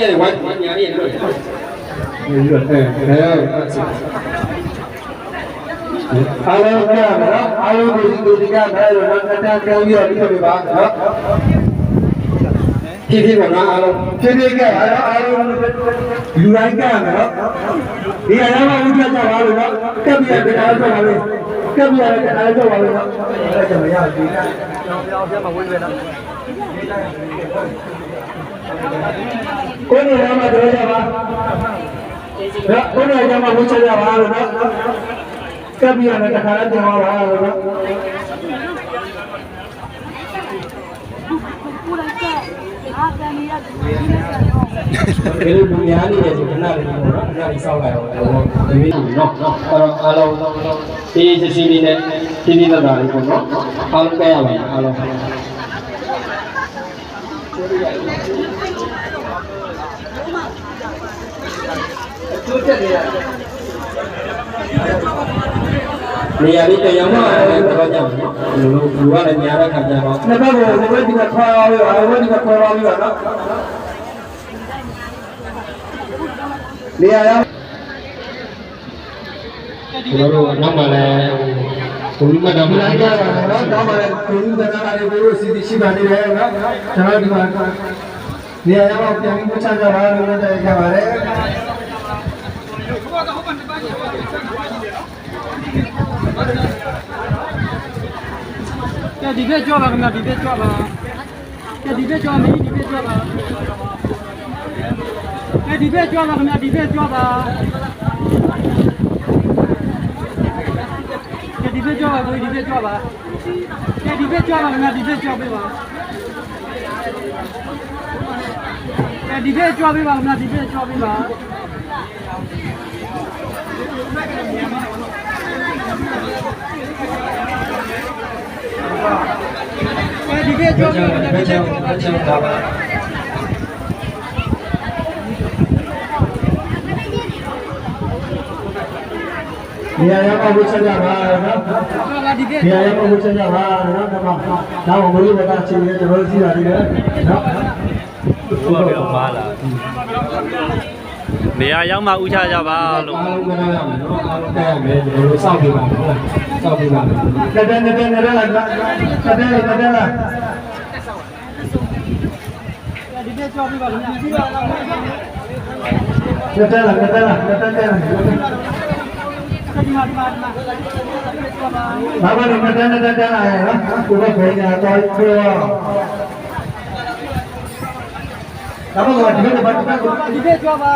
ရတယ်ဝိုင်းညာလေးလို့ဒီလိုအားလုံးကနော်အားလုံးဒီကဘယ်လိုလဲတန်းပြောပြီးတော့ဒီလိုပဲပါနော်ဖြည်းဖြည်းပါနော်အားလုံးဖြည်းဖြည်းကအားလုံးလူတိုင်းကနော်ဒီအရာကဥစ္စာကြပါလို့နော်ကပ်ပြီးတော့အားလုံးပါလို့ကပ်ပြီးတော့အားလုံးပါလို့နော်အဲ့ဒါမရဘူးပြောင်းမှာဝင်ပဲနော်ကိုယ်နေရာမှာတွေ့ကြပါကိုယ်နေရာမှာဝင်ချကြပါလို့နော်ကပ်ပြီးတော့တခါလည်းပြောင်းပါလို့နော်ဘယ်လိုလူများနေလဲဆိုခဏလေးပေါ့နော်ခဏလေးစောက်လိုက်အောင်ဒီနေ့နော်အားလုံးဒီစီလေးနဲ့ဒီနေ့တော့လေးပေါ့နော်အားလုံးကြရပါမယ်အားလုံးတိုးတက်နေရနေရာလေးတရားမှလည်းတော့ကြောက်နော်လူကလည်းများတဲ့ခါကျတော့နှစ်ဘက်ကိုဒီဘက်ဒီကခွာရောဒီဘက်ဒီကခွာရောပြီးတော့နော်နေရာရောကျွန်တော်တို့နောက်မှလည်းဘုံမတော်မလိုက်ကြပါတော့နောက်မှလည်းဘုံသနာလေးကိုစီစီရှိပါနေတယ်နော်ကျွန်တော်ဒီမှာနေရာရောပြန်ပြီးချကြပါလို့လည်းတိုက်ကြပါတယ်ဒီဘက်ကြောပါခင်ဗျာဒီဘက်ကြောပါဒီဘက်ကြောမင်းဒီဘက်ကြောပါဒီဘက်ကြောပါခင်ဗျာဒီဘက်ကြောပါဒီဘက်ကြောပါကိုဒီဘက်ကြောပါဒီဘက်ကြောပါခင်ဗျာဒီဘက်ကြောပေးပါဒီဘက်ကြောပေးပါခင်ဗျာဒီဘက်ကြောပေးပါဒီဘက်ကြောပေးပါဒီဘက်ကြောပါနေရာရောဝှချကြပါနော်နေရာရောဝှချကြပါနော်တော့မလို့ဘာချင်းလဲကျွန်တော်ကြည့်ပါသေးတယ်နော်ဟုတ်ပါပါလားနေရာရောက်မှဥချကြပါလို့အားလုံးကလည်းရမယ်နော်အားလုံးတက်ရမယ်ကျွန်တော်တို့စောင့်ပြပါမယ်ဟုတ်လားစောင့်ပြပါမယ်တက်လာဒီဘက်ကြောပေးပါလို့ဒီဘက်တက်လာဒီမှာဘာမှမတန်းလာရနော်ကိုယ်ကခေညာတော့ပြောဒါမှမဟုတ်ဒီဘက်ကြောပါ